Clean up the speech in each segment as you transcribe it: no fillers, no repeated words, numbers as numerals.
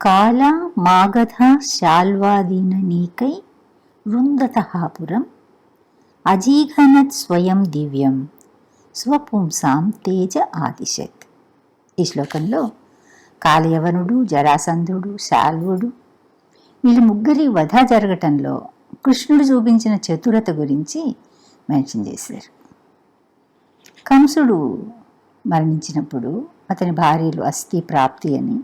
కాళ మాగధ శాల్వాదీన నీకై వృందతఃపురం అజీఘనత్ స్వయం దివ్యం స్వపుంసాం తేజ ఆదిశత్. ఈ శ్లోకంలో కాలయవనుడు, జరాసంధుడు, శాల్వుడు వీళ్ళ ముగ్గురి వధ జరగటంలో కృష్ణుడు చూపించిన చతురత గురించి మెన్షన్ చేశారు. కంసుడు మరణించినప్పుడు అతని భార్యలు అస్థి ప్రాప్తి అని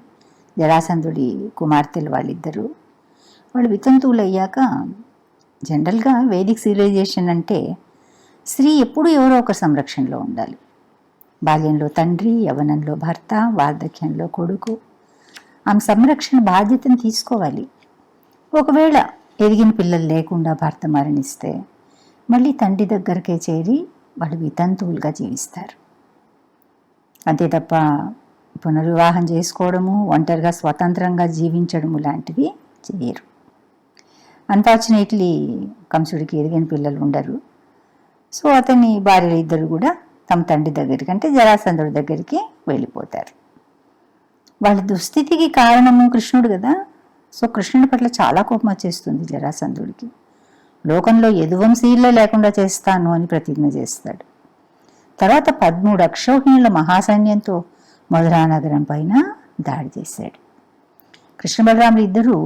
జరాసంధుడి కుమార్తెలు వాళ్ళు వితంతువులు అయ్యాక, జనరల్గా వేదిక్ సివిలైజేషన్ అంటే స్త్రీ ఎప్పుడూ ఎవరో ఒక సంరక్షణలో ఉండాలి. బాల్యంలో తండ్రి, యవ్వనంలో భర్త, వార్ధక్యంలో కొడుకు. ఆమె సంరక్షణ బాధ్యతను తీసుకోవాలి. ఒకవేళ ఎదిగిన పిల్లలు లేకుండా భర్త మరణిస్తే మళ్ళీ తండ్రి దగ్గరకే చేరి వాళ్ళు వితంతువులుగా జీవిస్తారు. అంతే తప్ప పునర్వివాహం చేసుకోవడము, ఒంటరిగా స్వతంత్రంగా జీవించడము లాంటివి చేయరు. అన్ఫార్చునేట్లీ కంసుడికి ఎదిగిన పిల్లలు ఉండరు. సో అతని భార్యలు ఇద్దరు కూడా తమ తండ్రి దగ్గరికి అంటే జరాసంధుడి దగ్గరికి వెళ్ళిపోతారు. వాళ్ళ దుస్థితికి కారణము కృష్ణుడు కదా. సో కృష్ణుడి పట్ల చాలా కోపం వచ్చేస్తుంది జరాసంధుడికి. లోకంలో యదువంశీయులే లేకుండా చేస్తాను అని ప్రతిజ్ఞ చేస్తాడు. తర్వాత 13 అక్షౌహిణుల మహాసైన్యంతో మధురా నగరం పైన దాడి చేశాడు. కృష్ణ బలరాములు ఇద్దరూ,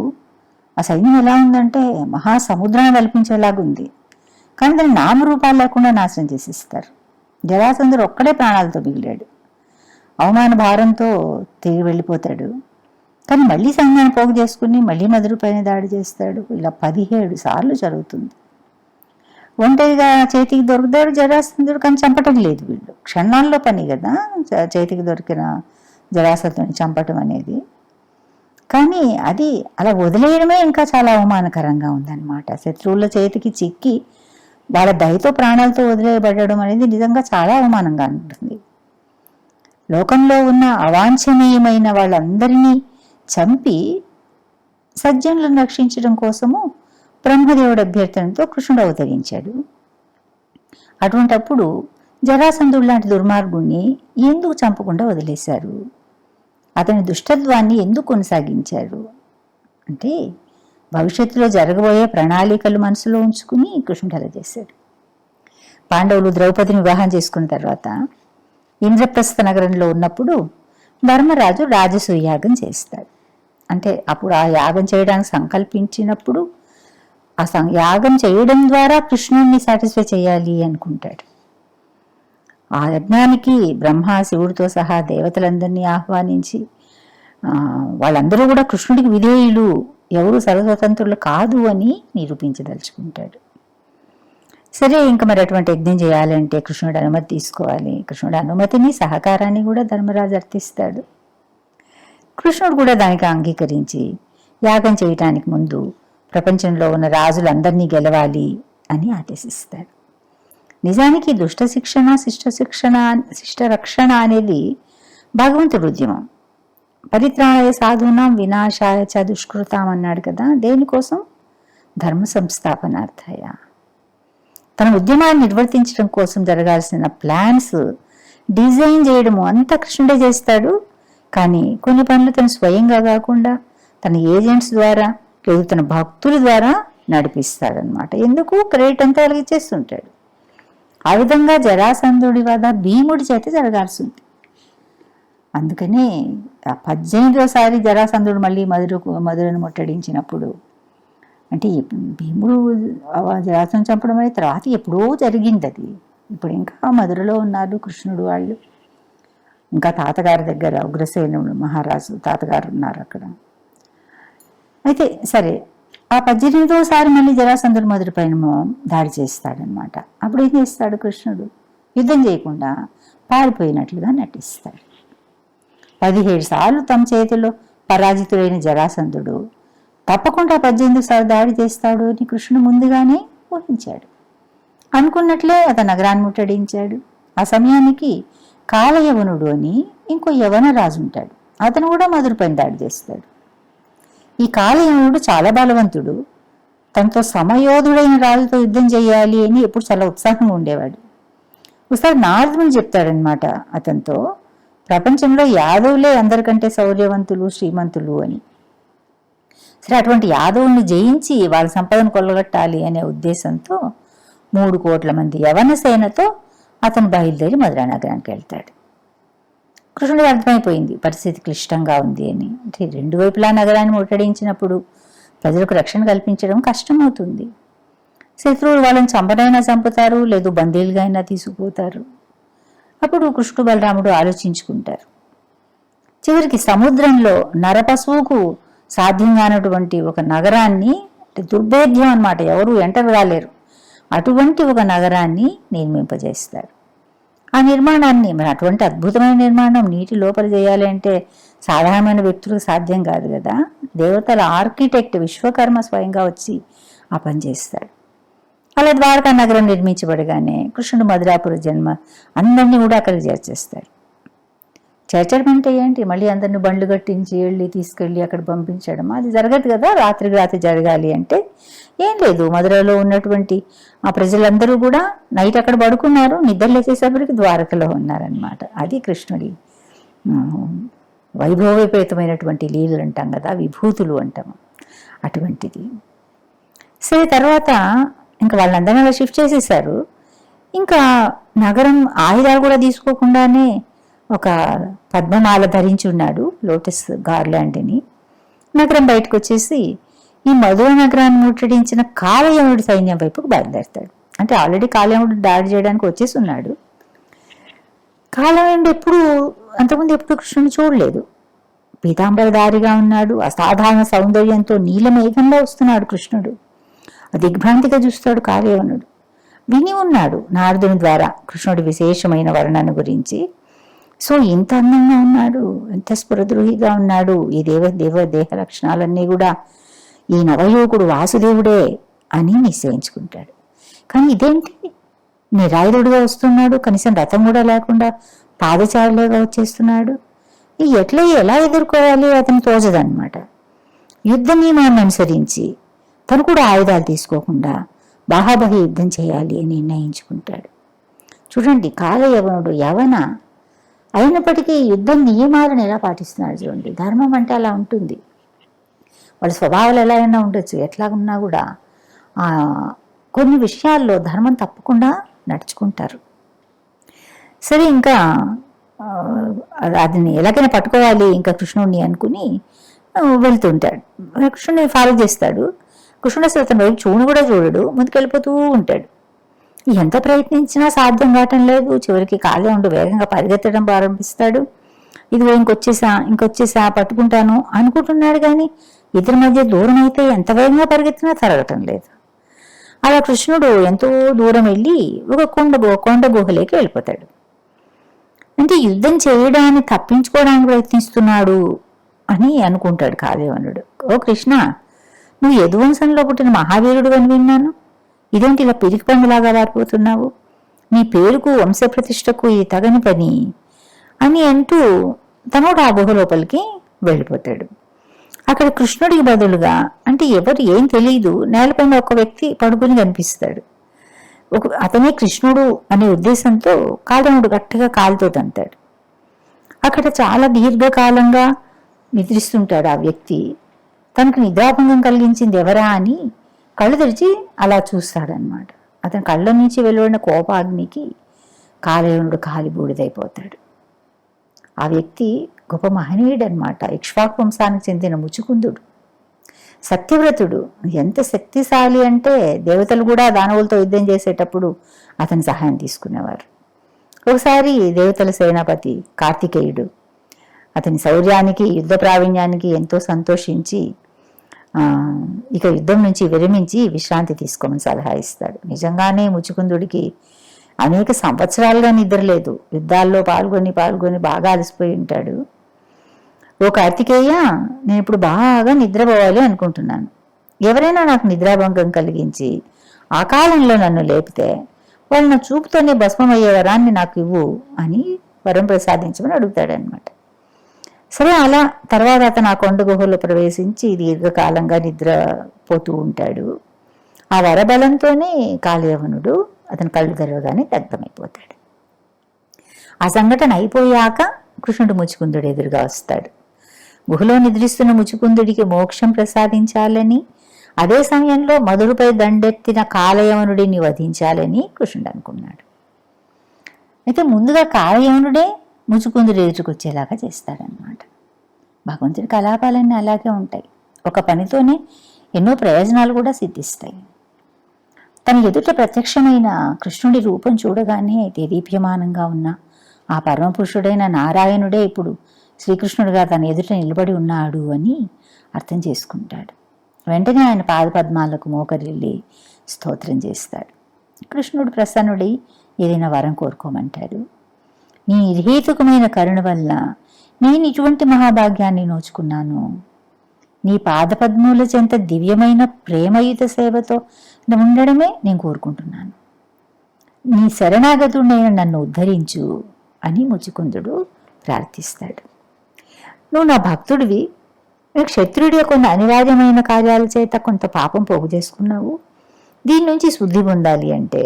ఆ సైన్యం ఎలా ఉందంటే మహాసముద్రాన్ని కల్పించేలాగుంది, కానీ దాన్ని నామరూపాలు లేకుండా నాశనం చేసేస్తారు. జరాసంధుడు ఒక్కడే ప్రాణాలతో మిగిలాడు. అవమాన భారంతో తిరిగి వెళ్ళిపోతాడు. కానీ మళ్ళీ సైన్యాన్ని పోగు చేసుకుని మళ్ళీ మధుర పైన దాడి చేస్తాడు. ఇలా 17 సార్లు జరుగుతుంది. ఒంటరిగా చేతికి దొరుకుతాడు జరాసంధుడు, కానీ చంపటం లేదు. వీళ్ళు క్షణాల్లో పని కదా చేతికి దొరికిన జరాసంధుడిని చంపటం అనేది. కానీ అది అలా వదిలేయడమే ఇంకా చాలా అవమానకరంగా ఉందన్నమాట. శత్రువుల చేతికి చిక్కి వాళ్ళ దయతో ప్రాణాలతో వదిలేయబడడం అనేది నిజంగా చాలా అవమానంగా ఉంటుంది. లోకంలో ఉన్న అవాంఛనీయమైన వాళ్ళందరినీ చంపి సజ్జనులను రక్షించడం కోసము బ్రహ్మదేవుడి అభ్యర్థనతో కృష్ణుడు అవతరించాడు. అటువంటప్పుడు జరాసంధుడు లాంటి దుర్మార్గుణ్ణి ఎందుకు చంపకుండా వదిలేశారు? అతని దుష్టత్వాన్ని ఎందుకు కొనసాగించారు అంటే భవిష్యత్తులో జరగబోయే ప్రణాళికలు మనసులో ఉంచుకుని కృష్ణుడు అలా చేశాడు. పాండవులు ద్రౌపదిని వివాహం చేసుకున్న తర్వాత ఇంద్రప్రస్థ నగరంలో ఉన్నప్పుడు ధర్మరాజు రాజసూయాగం చేస్తాడు. అంటే అప్పుడు ఆ యాగం చేయడానికి సంకల్పించినప్పుడు ఆ యాగం చేయడం ద్వారా కృష్ణుడిని సాటిస్ఫై చేయాలి అనుకుంటాడు. ఆ యజ్ఞానికి బ్రహ్మ, శివుడితో సహా దేవతలందరినీ ఆహ్వానించి వాళ్ళందరూ కూడా కృష్ణుడికి విధేయులు, ఎవరు సర్వస్వతంత్రులు కాదు అని నిరూపించదలుచుకుంటాడు. సరే, ఇంకా మరి అటువంటి యజ్ఞం చేయాలంటే కృష్ణుడు అనుమతి తీసుకోవాలి. కృష్ణుడి అనుమతిని, సహకారాన్ని కూడా ధర్మరాజు అర్థిస్తాడు. కృష్ణుడు కూడా దానికి అంగీకరించి యాగం చేయటానికి ముందు ప్రపంచంలో ఉన్న రాజులందరినీ గెలవాలి అని ఆదేశిస్తాడు. నిజానికి దుష్ట శిక్షణ, శిష్ట రక్షణ అనేది భగవంతుడి ఉద్యమం. పరిత్రాణాయ సాధూనాం వినాశాయ చ దుష్కృతాం అన్నాడు కదా. దేనికోసం? ధర్మ సంస్థాపనార్థాయ. తన ఉద్యమాన్ని నిర్వర్తించడం కోసం జరగాల్సిన ప్లాన్స్ డిజైన్ చేయడము అంతా కృష్ణుడే చేస్తాడు. కానీ కొన్ని పనులు తను స్వయంగా కాకుండా తన ఏజెంట్స్ ద్వారా లేదు తన భక్తుల ద్వారా నడిపిస్తాడనమాట. ఎందుకు? క్రెడిట్ అంతా కలిగిచ్చేస్తుంటాడు. ఆ విధంగా జరాసంధుడి వద్ద భీముడి చేత జరగాల్సి ఉంది. అందుకనే 18వసారి జరాసంధుడు మళ్ళీ మధురను ముట్టడించినప్పుడు, అంటే భీముడు జరాసంధుని చంపడం అనేది తర్వాత ఎప్పుడో జరిగింది అది. ఇప్పుడు ఇంకా మధురలో ఉన్నారు కృష్ణుడు వాళ్ళు. ఇంకా తాతగారి దగ్గర ఉగ్రసేనుడు మహారాజు తాతగారు ఉన్నారు అక్కడ. అయితే సరే, ఆ 18వసారి మళ్ళీ జరాసంధుడు మధుర పైన దాడి చేస్తాడనమాట. అప్పుడు ఏం చేస్తాడు కృష్ణుడు? యుద్ధం చేయకుండా పారిపోయినట్లుగా నటిస్తాడు. 17 సార్లు తమ చేతిలో పరాజితుడైన జరాసంధుడు తప్పకుండా 18వసారి దాడి చేస్తాడు అని కృష్ణుడు ముందుగానే ఊహించాడు. అనుకున్నట్లే అతను నగరాన్ని ముట్టడించాడు. ఆ సమయానికి కాలయవనుడు అని ఇంకో యవన రాజు ఉంటాడు. అతను కూడా మధుర పైన దాడి చేస్తాడు. ఈ కాలయవనుడు చాలా బలవంతుడు. తనతో సమయోధుడైన రాజుతో యుద్ధం చేయాలి అని ఎప్పుడు చాలా ఉత్సాహంగా ఉండేవాడు. ఒకసారి నారదుని చెప్తాడనమాట అతనితో, ప్రపంచంలో యాదవులే అందరికంటే శౌర్యవంతులు, శ్రీమంతులు అని. సరే, అటువంటి యాదవుల్ని జయించి వాళ్ళ సంపదను కొల్లగొట్టాలి అనే ఉద్దేశంతో 3 కోట్ల మంది యవన సేనతో అతను బయలుదేరి మధురా నగరానికి వెళ్తాడు. కృష్ణుడికి అర్థమైపోయింది పరిస్థితి క్లిష్టంగా ఉంది అని. అంటే 2 వైపులా నగరాన్ని ముట్టడించినప్పుడు ప్రజలకు రక్షణ కల్పించడం కష్టమవుతుంది. శత్రువులు వాళ్ళని చంపనైనా చంపుతారు, లేదు బందీలుగా అయినా తీసుకుపోతారు. అప్పుడు కృష్ణుడు బలరాముడు ఆలోచించుకుంటారు. చివరికి సముద్రంలో నరపశువుకు సాధ్యం కానటువంటి ఒక నగరాన్ని, దుర్భేద్యం అన్నమాట, ఎవరు ఎంటర్ కాలేరు, అటువంటి ఒక నగరాన్ని నిర్మింపజేస్తారు. ఆ నిర్మాణాన్ని, మరి అటువంటి అద్భుతమైన నిర్మాణం నీటి లోపల చేయాలి అంటే సాధారణమైన వ్యక్తులకు సాధ్యం కాదు కదా. దేవతల ఆర్కిటెక్ట్ విశ్వకర్మ స్వయంగా వచ్చి ఆ పని చేస్తాడు. అలా ద్వారకా నగరం నిర్మించబడగానే కృష్ణుడు మధురాపుర జన్మ అందరినీ కూడా అక్కడికి చేర్చేస్తాడు. చేర్చడం అంటే ఏంటి? మళ్ళీ అందరిని బండ్లు కట్టించి తీసుకెళ్ళి అక్కడ పంపించడం అది జరగదు కదా. రాత్రికి రాత్రి జరగాలి అంటే ఏం లేదు, మధురలో ఉన్నటువంటి ఆ ప్రజలందరూ కూడా నైట్ అక్కడ పడుకున్నారు, నిద్ర లేచేసరికి ద్వారకలో ఉన్నారనమాట. అది కృష్ణుడి వైభవోపేతమైనటువంటి లీలలు అంటాం కదా, విభూతులు అంటాము, అటువంటిది. సరే, తర్వాత ఇంకా వాళ్ళందరినీ అలా షిఫ్ట్ చేసేసారు. ఇంకా నగరం ఆయుధాలు కూడా తీసుకోకుండానే ఒక పద్మమాల ధరించి ఉన్నాడు, లోటస్ గార్లాండ్ని. నగరం బయటకు వచ్చేసి ఈ మధుర నగరాన్ని ముట్టడించిన కాలయముడి సైన్యం వైపుకు బయలుదేరుతాడు. అంటే ఆల్రెడీ కాలయముడు దాడి చేయడానికి వచ్చేసి ఉన్నాడు. కాలయముడు అంతకుముందు ఎప్పుడు కృష్ణుని చూడలేదు. పీతాంబరధారిగా ఉన్నాడు, అసాధారణ సౌందర్యంతో నీలమేఘంలో వస్తున్నాడు కృష్ణుడు. దిగ్భ్రాంతిగా చూస్తాడు కాలయవనుడు. విని ఉన్నాడు నారదుని ద్వారా కృష్ణుడి విశేషమైన వర్ణన గురించి. సో ఇంత అందంగా ఉన్నాడు, ఎంత స్ఫురద్రోహిగా ఉన్నాడు, ఈ దేహ లక్షణాలన్నీ కూడా ఈ నవయువకుడు వాసుదేవుడే అని నిశ్చయించుకుంటాడు. కానీ ఇదేంటి, నిరాయుధుడిగా వస్తున్నాడు, కనీసం రథం కూడా లేకుండా పాదచారులుగా వచ్చేస్తున్నాడు, ఎలా ఎదుర్కోవాలి అతను తోచదనమాట. యుద్ధ నియమాన్ని అనుసరించి తను కూడా ఆయుధాలు తీసుకోకుండా బాహాబహి యుద్ధం చేయాలి అని నిర్ణయించుకుంటాడు. చూడండి, కాలయవనుడు యవన అయినప్పటికీ యుద్ధ నియమాలను ఎలా పాటిస్తున్నాడు చూడండి. ధర్మం అంటే అలా ఉంటుంది. వాళ్ళ స్వభావాలు ఎలా అయినా ఉండొచ్చు, ఎట్లా ఉన్నా కూడా కొన్ని విషయాల్లో ధర్మం తప్పకుండా నడుచుకుంటారు. సరే, ఇంకా అదిని ఎలాగైనా పట్టుకోవాలి ఇంకా కృష్ణుడిని అనుకుని వెళ్తుంటాడు. కృష్ణుడిని ఫాలో చేస్తాడు. కృష్ణుడు అసలు అతని వైపు చూడు కూడా చూడడు, ముందుకెళ్ళిపోతూ ఉంటాడు. ఎంత ప్రయత్నించినా సాధ్యం కావటం లేదు. చివరికి కాలయముడు వేగంగా పరిగెత్తడం ప్రారంభిస్తాడు. ఇదిగో ఇంకొచ్చేసా పట్టుకుంటాను అనుకుంటున్నాడు. కానీ ఇద్దరి మధ్య దూరం అయితే ఎంత వేగంగా పరిగెత్తినా తరగటం లేదు. అలా కృష్ణుడు ఎంతో దూరం వెళ్ళి ఒక కొండ గుహలోకి వెళ్ళిపోతాడు. అంటే యుద్ధం చేయడాన్ని తప్పించుకోవడానికి ప్రయత్నిస్తున్నాడు అని అనుకుంటాడు కాలయవనుడు. ఓ కృష్ణ, నువ్వు యదువంశంలో పుట్టిన మహావీరుడు అని విన్నాను, ఇదేంటి ఇలా పిరికి పండులాగా వారిపోతున్నావు, నీ పేరుకు వంశప్రతిష్టకు ఇది తగని పని అని అంటూ తను ఆ గుహ లోపలికి వెళ్ళిపోతాడు. అక్కడ కృష్ణుడికి బదులుగా, అంటే ఎవరు ఏం తెలియదు, నేలపైన ఒక వ్యక్తి పడుకుని కనిపిస్తాడు. అతనే కృష్ణుడు అనే ఉద్దేశంతో కాలయముడు గట్టిగా కాలుతో తంతాడు. అక్కడ చాలా దీర్ఘకాలంగా నిద్రిస్తుంటాడు ఆ వ్యక్తి. తనకు నిద్రాభంగం కలిగించింది ఎవరా అని కళ్ళు తెరిచి అలా చూస్తాడనమాట. అతని కళ్ళ నుంచి వెలువడిన కోపాగ్నికి కాలయవనుడు కాలి బూడిదైపోతాడు. ఆ వ్యక్తి గొప్ప మహనీయుడు అనమాట. ఇక్ష్వాకు వంశానికి చెందిన ముచుకుందుడు, సత్యవ్రతుడు. ఎంత శక్తిశాలి అంటే దేవతలు కూడా దానవులతో యుద్ధం చేసేటప్పుడు అతని సహాయం తీసుకునేవారు. ఒకసారి దేవతల సేనాపతి కార్తికేయుడు అతని శౌర్యానికి యుద్ధ ప్రావీణ్యానికి ఎంతో సంతోషించి ఇక యుద్ధం నుంచి విరమించి విశ్రాంతి తీసుకోమని సలహా ఇస్తాడు. నిజంగానే ముచుకుందుడికి అనేక సంవత్సరాలుగా నిద్రలేదు. యుద్ధాల్లో పాల్గొని బాగా అలసిపోయి ఉంటాడు. ఓ కార్తికేయ, నేను ఇప్పుడు బాగా నిద్రపోవాలి అనుకుంటున్నాను. ఎవరైనా నాకు నిద్రాభంగం కలిగించి ఆ కాలంలో నన్ను లేపితే వాళ్ళు నా చూపుతోనే భస్మమయ్యే వరాన్ని నాకు ఇవ్వు అని వరం ప్రసాదించమని అడుగుతాడనమాట. సరే, అలా తర్వాత అతను ఆ కొండ గుహలో ప్రవేశించి దీర్ఘకాలంగా నిద్రపోతూ ఉంటాడు. ఆ వరబలంతోనే కాలయవనుడు అతని కళ్ళు తెరవగానే దగ్ధమైపోతాడు. ఆ సంఘటన అయిపోయాక కృష్ణుడు ముచుకుందుడు ఎదురుగా వస్తాడు. గుహలో నిద్రిస్తున్న ముచుకుందుడికి మోక్షం ప్రసాదించాలని, అదే సమయంలో మధురపై దండెత్తిన కాలయవనుడిని వధించాలని కృష్ణుడు అనుకున్నాడు. అయితే ముందుగా కాలయవనుడే ముచుకుందుడు ఎదురుకొచ్చేలాగా చేస్తాడనమాట. భగవంతుడి కలాపాలన్నీ అలాగే ఉంటాయి. ఒక పనితోనే ఎన్నో ప్రయోజనాలు కూడా సిద్ధిస్తాయి. తన ఎదుట ప్రత్యక్షమైన కృష్ణుడి రూపం చూడగానే దేదీప్యమానంగా ఉన్న ఆ పరమపురుషుడైన నారాయణుడే ఇప్పుడు శ్రీకృష్ణుడిగా తన ఎదుట నిలబడి ఉన్నాడు అని అర్థం చేసుకుంటాడు. వెంటనే ఆయన పాదపద్మాలకు మోకరిల్లి స్తోత్రం చేస్తాడు. కృష్ణుడు ప్రసన్నుడై ఏదైనా వరం కోరుకోమంటాడు. నీ నిర్హేతుకమైన కరుణ వల్ల నేను ఇటువంటి మహాభాగ్యాన్ని నోచుకున్నాను. నీ పాదపద్మూల చెంత దివ్యమైన ప్రేమయుత సేవతో ఉండడమే నేను కోరుకుంటున్నాను. నీ శరణాగతుడైన నన్ను ఉద్ధరించు అని ముచుకుందుడు ప్రార్థిస్తాడు. నువ్వు నా భక్తుడివి, క్షత్రుడి కొన్ని అనివార్యమైన కార్యాల చేత కొంత పాపం పోగు చేసుకున్నావు. దీని నుంచి శుద్ధి పొందాలి అంటే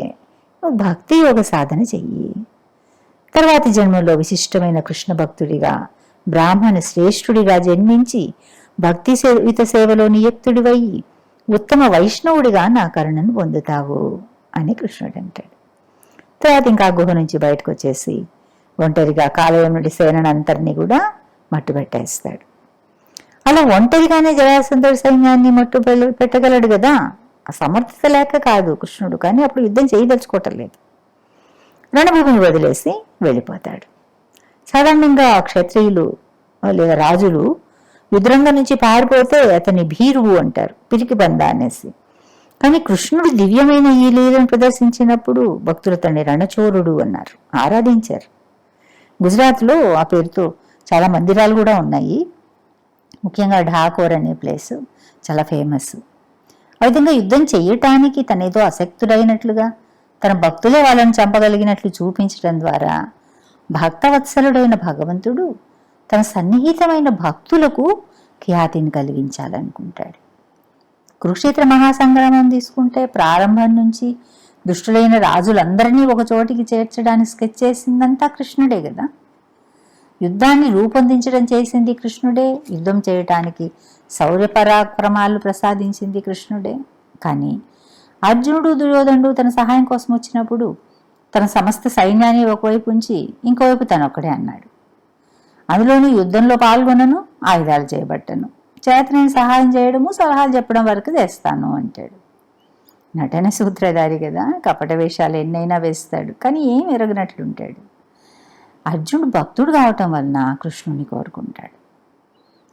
నువ్వు భక్తి యోగ సాధన చెయ్యి. తర్వాతి జన్మలో విశిష్టమైన కృష్ణ భక్తుడిగా, బ్రాహ్మణ శ్రేష్ఠుడిగా జన్మించి భక్తి సేవలో నియుక్తుడివయ్యి ఉత్తమ వైష్ణవుడిగా నా కరుణను పొందుతావు అని కృష్ణుడు అంటాడు. తర్వాత ఇంకా గుహ నుంచి బయటకు వచ్చేసి ఒంటరిగా కాలయవనుడి సేనంతరిని కూడా మట్టుబెట్టేస్తాడు. అలా ఒంటరిగానే జరాసంధుడి సైన్యాన్ని మట్టు పెట్టగలడు కదా. ఆ సమర్థత లేక కాదు కృష్ణుడు, కానీ అప్పుడు యుద్ధం చేయదలుచుకోవటం లేదు. రణభూమిని వదిలేసి వెళ్ళిపోతాడు. సాధారణంగా క్షత్రియులు లేదా రాజులు యుద్ధరంగం నుంచి పారిపోతే అతన్ని భీరువు అంటారు, పిరికి బంద అనేసి. కానీ కృష్ణుడు దివ్యమైన ఈ లీలను ప్రదర్శించినప్పుడు భక్తులు తనని రణచోరుడు అన్నారు, ఆరాధించారు. గుజరాత్లో ఆ పేరుతో చాలా మందిరాలు కూడా ఉన్నాయి. ముఖ్యంగా ఢాకోర్ అనే ప్లేస్ చాలా ఫేమస్. ఆ విధంగా యుద్ధం చేయటానికి తనేదో అసక్తుడైనట్లుగా, తన భక్తులే వాళ్ళని చంపగలిగినట్లు చూపించడం ద్వారా భక్తవత్సలుడైన భగవంతుడు తన సన్నిహితమైన భక్తులకు ఖ్యాతిని కలిగించాలనుకుంటాడు. కురుక్షేత్ర మహాసంగ్రామం తీసుకుంటే ప్రారంభం నుంచి దుష్టులైన రాజులందరినీ ఒక చోటికి చేర్చడానికి స్కెచ్ చేసిందంతా కృష్ణుడే కదా. యుద్ధాన్ని రూపొందించడం చేసింది కృష్ణుడే, యుద్ధం చేయటానికి శౌర్య పరాక్రమాలు ప్రసాదించింది కృష్ణుడే. కానీ అర్జునుడు దుర్యోధనుడు తన సహాయం కోసం వచ్చినప్పుడు తన సమస్త సైన్యాన్ని ఒకవైపు ఉంచి ఇంకోవైపు తనొక్కడే అన్నాడు. అందులోనూ యుద్ధంలో పాల్గొనను, ఆయుధాలు చేయబట్టను, చేతనైన సహాయం చేయడము సలహాలు చెప్పడం వరకు చేస్తాను అంటాడు. నటన సూత్రధారి కదా, కపట వేషాలు ఎన్నైనా వేస్తాడు, కానీ ఏం ఎరగనట్లుంటాడు. అర్జునుడు భక్తుడు కావటం వలన కృష్ణుని కోరుకుంటాడు.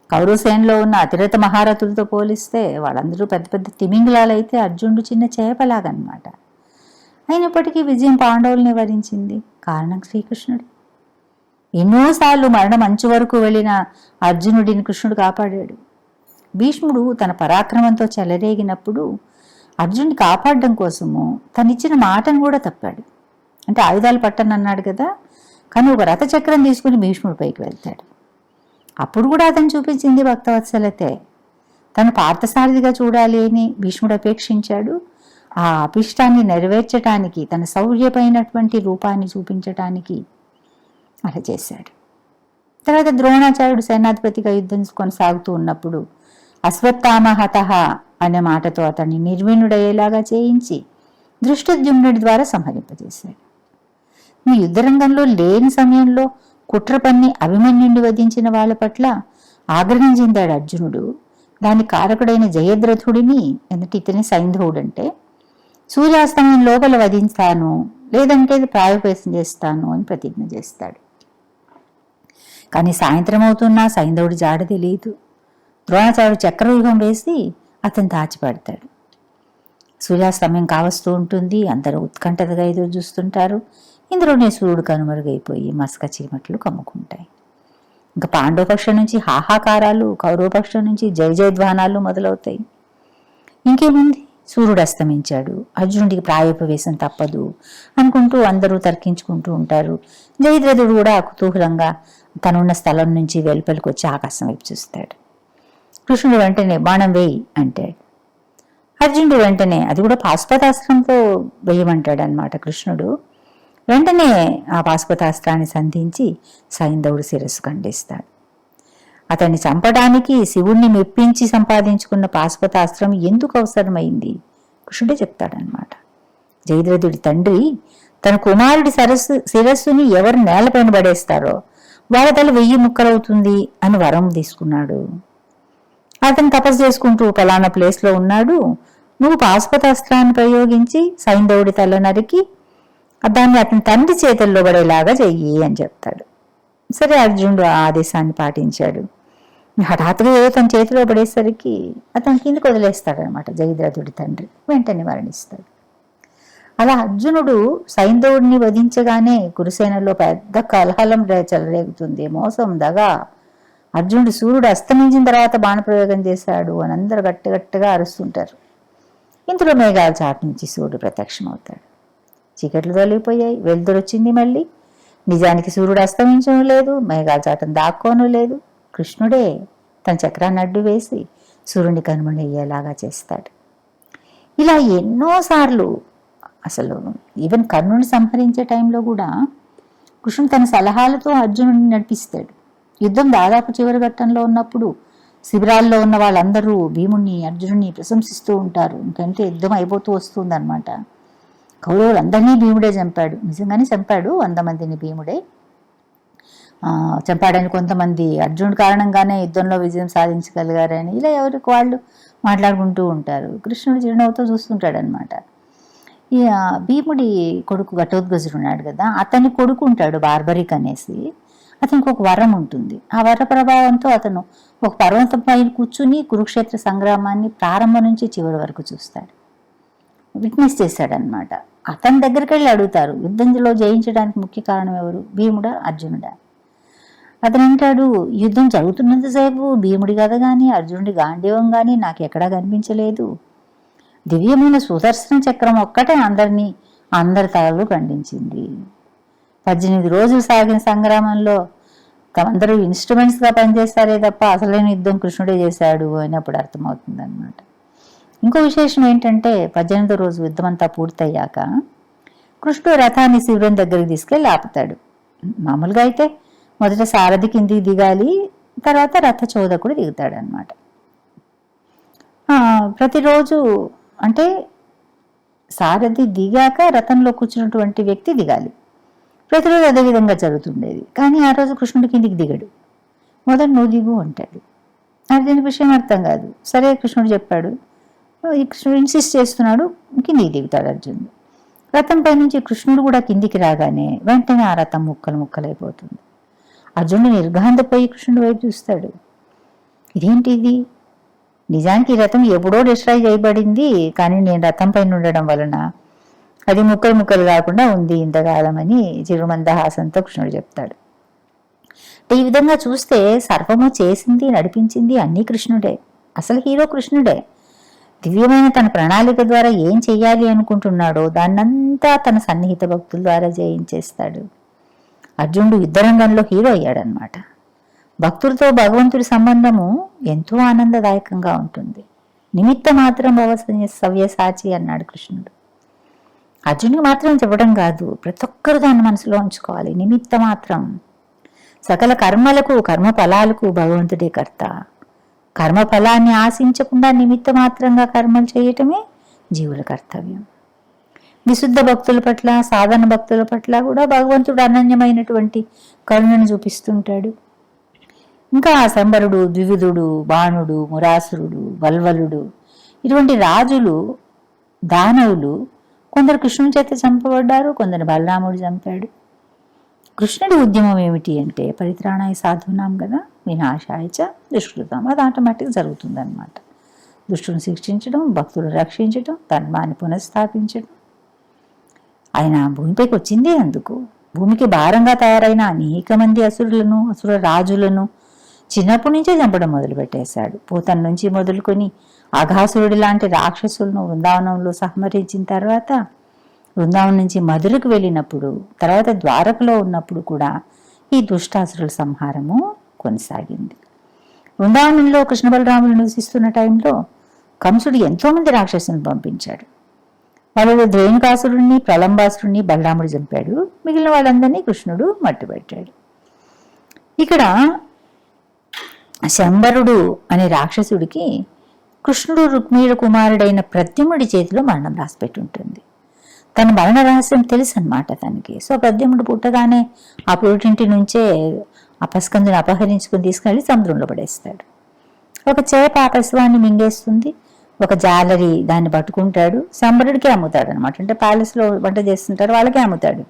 కౌరవసేనలో ఉన్న అతిరథ మహారథులతో పోలిస్తే వాళ్ళందరూ పెద్ద పెద్ద తిమింగిలాలైతే అర్జునుడు చిన్న చేపలాగనమాట. అయినప్పటికీ విజయం పాండవుల్ని వరించింది. కారణం శ్రీకృష్ణుడు. ఎన్నోసార్లు మరణం అంచు వరకు వెళ్ళిన అర్జునుడిని కృష్ణుడు కాపాడాడు. భీష్ముడు తన పరాక్రమంతో చెలరేగినప్పుడు అర్జునుడిని కాపాడడం కోసము తనిచ్చిన మాటను కూడా తప్పాడు. అంటే ఆయుధాలు పట్టనన్నాడు కదా, కానీ ఒక రథచక్రం తీసుకుని భీష్ముడి పైకి వెళ్తాడు. అప్పుడు కూడా అతను చూపించింది భక్తవత్సలతే. తను పార్థసారథిగా చూడాలి అని భీష్ముడు అపేక్షించాడు. ఆ అభిష్టాన్ని నెరవేర్చడానికి, తన శౌర్యమైనటువంటి రూపాన్ని చూపించటానికి అలా చేశాడు. తర్వాత ద్రోణాచార్యుడు సేనాధిపతిగా యుద్ధం కొనసాగుతూ ఉన్నప్పుడు అశ్వత్థామహతః అనే మాటతో అతన్ని నిర్వీణుడయ్యేలాగా చేయించి దృష్టద్యుమ్నుడి ద్వారా సంహరింపజేశాడు. ఈ యుద్ధరంగంలో లేని సమయంలో కుట్ర పన్ని అభిమన్యుడిని వధించిన వాళ్ళ పట్ల ఆగ్రహం చెందాడు అర్జునుడు. దాని కారకుడైన జయద్రథుడిని, ఎందుకంటే ఇతని సైంధవుడంటే, సూర్యాస్తమయం లోపల వధిస్తాను, లేదంటే ప్రాయోపేసం చేస్తాను అని ప్రతిజ్ఞ చేస్తాడు. కానీ సాయంత్రం అవుతున్నా సైంధవుడి జాడ తెలియదు. ద్రోణాచార్యుడు చక్రవ్యూహం వేసి అతను దాచిపడతాడు. సూర్యాస్తమయం కావస్తూ ఉంటుంది. అందరూ ఉత్కంఠతగా ఎదురు చూస్తుంటారు. ఇందులోనే సూర్యుడు కనుమరుగైపోయి మసక చీమట్లు కమ్ముకుంటాయి. ఇంకా పాండవపక్షం నుంచి హాహాకారాలు, కౌరవపక్షం నుంచి జయ జయధ్వానాలు మొదలవుతాయి. ఇంకేముంది, సూర్యుడు అస్తమించాడు, అర్జునుడికి ప్రాయోపవేశం తప్పదు అనుకుంటూ అందరూ తర్కించుకుంటూ ఉంటారు. జయద్రథుడు కూడా కుతూహలంగా తనున్న స్థలం నుంచి వెలుపలికి వచ్చి ఆకాశం వైపు చూస్తాడు. కృష్ణుడు వెంటనే బాణం వేయి అంటాడు. అర్జునుడు వెంటనే, అది కూడా పాశుపతాస్త్రంతో వేయమంటాడు అనమాట కృష్ణుడు. వెంటనే ఆ పాశుపతాస్త్రాన్ని సంధించి సైంధవుడు శిరస్సు ఖండిస్తాడు. అతన్ని చంపడానికి శివుణ్ణి మెప్పించి సంపాదించుకున్న పాశుపతాస్త్రం ఎందుకు అవసరమైంది కృష్ణుడే చెప్తాడనమాట. జయద్రథుడి తండ్రి తన కుమారుడి శిరస్సుని ఎవరు నేలపైన పడేస్తారో వాళ్ళ తల 1000 ముక్కలవుతుంది అని వరం తీసుకున్నాడు. అతను తపస్సు చేసుకుంటూ ఫలానా ప్లేస్లో ఉన్నాడు, నువ్వు పాశుపతాస్త్రాన్ని ప్రయోగించి సైంధవుడి తల నరికి దాన్ని అతని తండ్రి చేతుల్లో పడేలాగా చెయ్యి అని చెప్తాడు. సరే, అర్జునుడు ఆ ఆదేశాన్ని పాటించాడు. హఠాత్తుగా ఏదో తన చేతిలో పడేసరికి అతను కిందకు వదిలేస్తాడనమాట. జయద్రథుడి తండ్రి వెంటనే మరణిస్తాడు. అలా అర్జునుడు సైంధవుడిని వధించగానే కురుసేనలో పెద్ద కలహలం చెలరేగుతుంది. మోసం, దగా. అర్జునుడు సూర్యుడు అస్తమించిన తర్వాత బాణప్రయోగం చేశాడు అని అందరూ గట్టిగా అరుస్తుంటారు. ఇంతలో మేఘాల చాటు నుంచి సూర్యుడు ప్రత్యక్షమవుతాడు. చీకట్లు తొలగిపోయాయి, వెలుతురొచ్చింది. మళ్ళీ నిజానికి సూర్యుడు అస్తమించను లేదు, మేఘాల చాటను దాక్కోను లేదు. కృష్ణుడే తన చక్రాన్ని అడ్డు వేసి సూర్యుని కనుమణయ్యేలాగా చేస్తాడు. ఇలా ఎన్నోసార్లు, అసలు ఈవెన్ కర్ణుని సంహరించే టైంలో కూడా కృష్ణుడు తన సలహాలతో అర్జునుడిని నడిపిస్తాడు. యుద్ధం దాదాపు చివరి ఘట్టంలో ఉన్నప్పుడు శిబిరాల్లో ఉన్న వాళ్ళందరూ భీముణ్ణి అర్జునుడిని ప్రశంసిస్తూ ఉంటారు. ఇంకంటే యుద్ధం అయిపోతూ వస్తుందన్నమాట. కౌరవులందరినీ భీముడే చంపాడు. నిజంగానే చంపాడు, 100 మందిని భీముడే చంపాడని కొంతమంది అర్జునుడి కారణంగానే యుద్ధంలో విజయం సాధించగలిగారని ఇలా ఎవరికి వాళ్ళు మాట్లాడుకుంటూ ఉంటారు. కృష్ణుడు చిరునవ్వుతో చూస్తుంటాడనమాట. ఈ భీముడి కొడుకు ఘటోత్కచుడు ఉన్నాడు కదా, అతని కొడుకు ఉంటాడు బార్బరిక్ అనేసి. అతనికి ఒక వరం ఉంటుంది. ఆ వర ప్రభావంతో అతను ఒక పర్వతం పైన కూర్చుని కురుక్షేత్ర సంగ్రామాన్ని ప్రారంభం నుంచి చివరి వరకు చూస్తాడు, విట్నెస్ చేశాడనమాట. అతని దగ్గరికి వెళ్ళి అడుగుతారు, యుద్ధంలో జయించడానికి ముఖ్య కారణం ఎవరు, భీముడా అర్జునుడా? అతను అంటాడు, యుద్ధం జరుగుతున్నంతసేపు భీముడి కథ కానీ అర్జునుడి గాంధీవం కానీ నాకు ఎక్కడా కనిపించలేదు. దివ్యమైన సుదర్శన చక్రం ఒక్కటే అందరి తలలు ఖండించింది. 18 రోజులు సాగిన సంగ్రామంలో అందరూ ఇన్స్ట్రుమెంట్స్గా పనిచేస్తారే తప్ప అసలైన యుద్ధం కృష్ణుడే చేశాడు అని అప్పుడు అర్థమవుతుంది అనమాట. ఇంకో విశేషం ఏంటంటే 18వ రోజు యుద్ధం అంతా పూర్తయ్యాక కృష్ణుడు రథాన్ని శిబిరం దగ్గరికి తీసుకెళ్ళి ఆపుతాడు. మామూలుగా అయితే మొదట సారథి కిందికి దిగాలి, తర్వాత రథ చోదకుడు దిగుతాడు అనమాట. ప్రతిరోజు అంటే సారథి దిగాక రథంలో కూర్చున్నటువంటి వ్యక్తి దిగాలి. ప్రతిరోజు అదే విధంగా జరుగుతుండేది. కానీ ఆ రోజు కృష్ణుడి కిందికి దిగడు. మొదట నువ్వు దిగు అంటాడు. అర్జునుడి విషయం అర్థం కాదు. సరే కృష్ణుడు చెప్పాడు, కృష్ణుడు ఇన్సిస్ట్ చేస్తున్నాడు, కిందికి దిగుతాడు అర్జునుడు. రథం పై నుంచి కృష్ణుడు కూడా కిందికి రాగానే వెంటనే ఆ రథం ముక్కలైపోతుంది. అర్జునుడు నిర్ఘాంతపోయి కృష్ణుడి వైపు చూస్తాడు. ఇదేంటిది? నిజానికి ఈ రథం ఎప్పుడో డిస్ట్రాయ్ చేయబడింది, కానీ నేను రథం పైన ఉండడం వలన అది ముక్కలు కాకుండా ఉంది ఇంతకాలమని చిరుమందహాసంతో కృష్ణుడు చెప్తాడు. ఈ విధంగా చూస్తే సర్వము చేసింది, నడిపించింది అన్నీ కృష్ణుడే. అసలు హీరో కృష్ణుడే. దివ్యమైన తన ప్రణాళిక ద్వారా ఏం చెయ్యాలి అనుకుంటున్నాడో దాన్నంతా తన సన్నిహిత భక్తుల ద్వారా జయించేస్తాడు. అర్జునుడు యుద్ధరంగంలో హీరో అయ్యాడనమాట. భక్తులతో భగవంతుడి సంబంధము ఎంతో ఆనందదాయకంగా ఉంటుంది. నిమిత్త మాత్రం సవ్యసాచి అన్నాడు కృష్ణుడు. అర్జునుడికి మాత్రం చెప్పడం కాదు, ప్రతి ఒక్కరు దాన్ని మనసులో ఉంచుకోవాలి. నిమిత్త మాత్రం. సకల కర్మలకు కర్మఫలాలకు భగవంతుడే కర్త. కర్మఫలాన్ని ఆశించకుండా నిమిత్త మాత్రంగా కర్మలు చేయటమే జీవుల కర్తవ్యం. విశుద్ధ భక్తుల పట్ల, సాధన భక్తుల పట్ల కూడా భగవంతుడు అనన్యమైనటువంటి కరుణను చూపిస్తుంటాడు. ఇంకా శంబరుడు, ద్వివిధుడు, బాణుడు, మురాసురుడు, వల్వలుడు ఇటువంటి రాజులు, దానవులు కొందరు కృష్ణుని చేత చంపబడ్డారు, కొందరు బలరాముడు చంపాడు. కృష్ణుడి ఉద్యమం ఏమిటి అంటే పరిత్రాణాయ సాధునాం కదా, వినాశాయచ దుష్కృతం. అది ఆటోమేటిక్గా జరుగుతుందన్నమాట. దుష్టుని శిక్షించడం, భక్తులు రక్షించడం, ధర్మాన్ని పునఃస్థాపించడం. ఆయన భూమిపైకి వచ్చిందే అందుకు. భూమికి భారంగా తయారైన అనేక మంది అసుర రాజులను చిన్నప్పటి నుంచే చంపడం మొదలుపెట్టేశాడు. పూతన నుంచి మొదలుకొని అఘాసురుడి లాంటి రాక్షసులను వృందావనంలో సంహరించిన తర్వాత వృందావనం నుంచి మధురకు వెళ్ళినప్పుడు, తర్వాత ద్వారకలో ఉన్నప్పుడు కూడా ఈ దుష్టాసురుల సంహారము కొనసాగింది. వృందావనంలో కృష్ణ బలరాములు నివసిస్తున్న టైంలో కంసుడు ఎంతోమంది రాక్షసులను పంపించాడు. వాళ్ళలో ధేనుకాసురుడిని, ప్రలంబాసురుడిని బలరాముడు చంపాడు. మిగిలిన వాళ్ళందరినీ కృష్ణుడు మట్టుపెట్టాడు. ఇక్కడ శంబరుడు అనే రాక్షసుడికి కృష్ణుడు రుక్మిణుడు కుమారుడైన ప్రద్యుమ్నుడి చేతిలో మరణం రాసిపెట్టి ఉంటుంది. తన మరణ రహస్యం తెలుసు అనమాట తనకి. సో ప్రద్యుమ్నుడు పుట్టగానే ఆ పురుటింటి నుంచే అపస్కందుని అపహరించుకుని తీసుకెళ్ళి సముద్రంలో పడేస్తాడు. ఒక చేప ఆ పశువాన్ని మింగేస్తుంది. ఒక జాలరి దాన్ని పట్టుకుంటాడు, శంబరుడికి అమ్ముతాడు అనమాట. అంటే ప్యాలెస్లో వంట చేస్తుంటారు, వాళ్ళకే అమ్ముతాడు.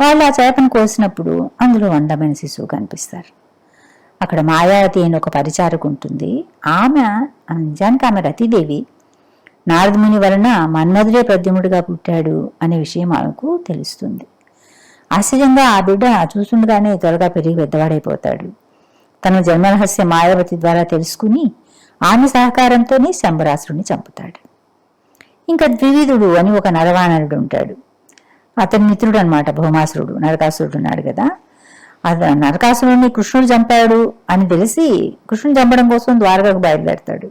వాళ్ళు ఆ చేపను కోసినప్పుడు అందులో అందమైన శిశువు కనిపిస్తారు. అక్కడ మాయావతి అని ఒక పరిచారకు ఉంటుంది. నిజానికి ఆమె రతీదేవి. నారదముని వలన మన్మధుడే ప్రద్యుమ్నుడిగా పుట్టాడు అనే విషయం ఆమెకు తెలుస్తుంది. ఆశ్చర్యంగా ఆ బిడ్డ చూస్తుండగానే త్వరగా పెరిగి పెద్దవాడైపోతాడు. తన జన్మరహస్య మాయావతి ద్వారా తెలుసుకుని ఆమె సహకారంతోనే శంబరాసురుని చంపుతాడు. ఇంకా ద్వివిధుడు అని ఒక నరవానరుడు ఉంటాడు. అతని మిత్రుడు అనమాట భౌమాసురుడు. నరకాసురుడు ఉన్నాడు కదా, నరకాసురుడిని కృష్ణుడు చంపాడు అని తెలిసి కృష్ణుని చంపడం కోసం ద్వారకకు బయలుదేరతాడు.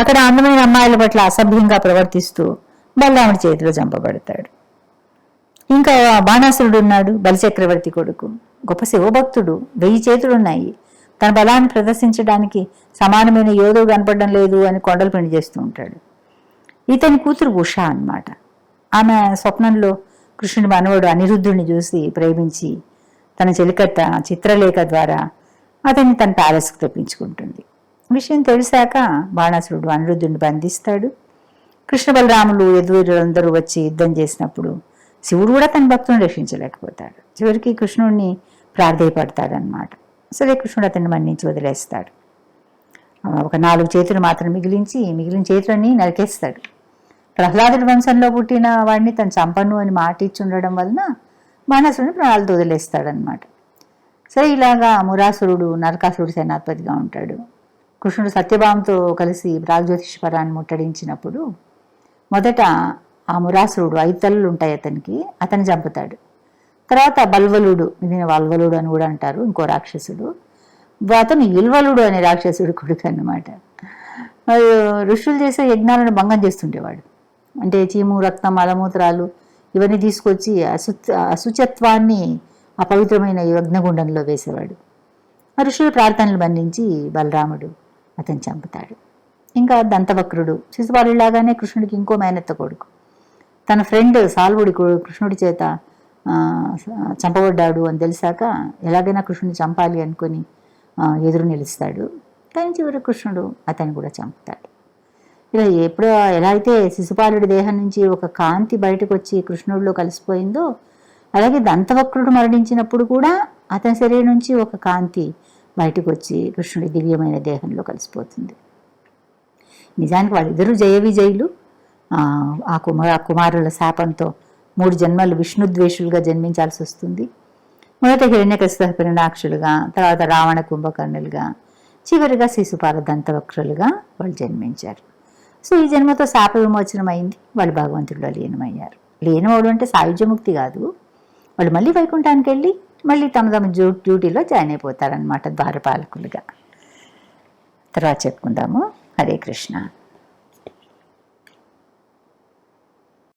అక్కడ అందమైన అమ్మాయిల పట్ల అసభ్యంగా ప్రవర్తిస్తూ బలరాముడి చేతిలో చంపబడతాడు. ఇంకా బాణాసురుడు ఉన్నాడు, బలిచక్రవర్తి కొడుకు, గొప్ప శివభక్తుడు, 1000 చేతులున్నాయి. తన బలాన్ని ప్రదర్శించడానికి సమానమైన యోధుడు కనపడడం లేదు అని కొండలు పిండి చేస్తూ ఉంటాడు. ఇతని కూతురు ఉషా అన్నమాట. ఆమె స్వప్నంలో కృష్ణుడి మనవడు అనిరుద్ధుడిని చూసి ప్రేమించి తన చెలికత్త చిత్రలేఖ ద్వారా అతన్ని తన ప్యాలెస్కు తెప్పించుకుంటుంది. విషయం తెలిసాక బాణాసురుడు అనిరుద్ధుడిని బంధిస్తాడు. కృష్ణ బలరాములు యదువీరులందరూ వచ్చి యుద్ధం చేసినప్పుడు శివుడు కూడా తన భక్తులను రక్షించలేకపోతాడు. చివరికి కృష్ణుడిని ప్రార్థయపడతాడనమాట. సరే కృష్ణుడు అతన్ని మన్నించి వదిలేస్తాడు. ఒక 4 చేతులు మాత్రం మిగిలిన చేతులన్నీ నరికేస్తాడు. ప్రహ్లాదుడి వంశంలో పుట్టిన వాడిని తను చంపను అని మాట ఇచ్చి ఉండడం వలన బాణాసురుడిని ప్రాణాలతో వదిలేస్తాడనమాట. సరే ఇలాగా మురాసురుడు నరకాసురుడు సేనాధిపతిగా ఉంటాడు. కృష్ణుడు సత్యభామతో కలిసి ప్రాగ్జ్యోతిష్పరాన్ని ముట్టడించినప్పుడు మొదట ఆ మురాసురుడు 5 తలలు ఉంటాయి అతనికి, అతన్ని చంపుతాడు. తర్వాత బల్వలుడు, దీని వల్వలుడు అని కూడా అంటారు, ఇంకో రాక్షసుడు. అతను ఇల్వలుడు అనే రాక్షసుడు కొడుకు అన్నమాట. ఋషులు చేసే యజ్ఞాలను భంగం చేస్తుండేవాడు. అంటే చీము, రక్తం, మలమూత్రాలు ఇవన్నీ తీసుకొచ్చి అశుచత్వాన్ని అపవిత్రమైన యజ్ఞగుండంలో వేసేవాడు. ఋషుల ప్రార్థనలు బంధించి బలరాముడు అతను చంపుతాడు. ఇంకా దంతవక్రుడు శిశుపాలులాగానే కృష్ణుడికి ఇంకో మేనత్త కొడుకు. తన ఫ్రెండ్ సాల్వుడి కృష్ణుడి చేత చంపబడ్డాడు అని తెలిసాక ఎలాగైనా కృష్ణుడిని చంపాలి అనుకొని ఎదురు నిలుస్తాడు. కానీ చివరి కృష్ణుడు అతన్ని కూడా చంపుతాడు. ఇలా ఎలా అయితే శిశుపాలుడి దేహం నుంచి ఒక కాంతి బయటకు వచ్చి కృష్ణుడిలో కలిసిపోయిందో, అలాగే దంతవక్రుడు మరణించినప్పుడు కూడా అతని శరీరం నుంచి ఒక కాంతి బయటకు వచ్చి కృష్ణుడి దివ్యమైన దేహంలో కలిసిపోతుంది. నిజానికి వాళ్ళిద్దరూ జయ విజయులు. ఆ కుమారుల శాపంతో 3 జన్మలు విష్ణుద్వేషులుగా జన్మించాల్సి వస్తుంది. మొదట హిరణ్యకశిప హిరణ్యాక్షులుగా, తర్వాత రావణ కుంభకర్ణులుగా, చివరిగా శిశుపాల దంతవక్రులుగా వాళ్ళు జన్మించారు. సో ఈ జన్మతో శాప విమోచనం అయింది. వాళ్ళు భగవంతుడిలో లీనమయ్యారు. లీనమవడం అంటే సాయుధ్యముక్తి కాదు, వాళ్ళు మళ్ళీ వైకుంఠానికి వెళ్ళి మళ్ళీ తమ డ్యూటీలో జాయిన్ అయిపోతారనమాట ద్వారపాలకులుగా. తర్వాత చెప్పుకుందాము. హరే కృష్ణ.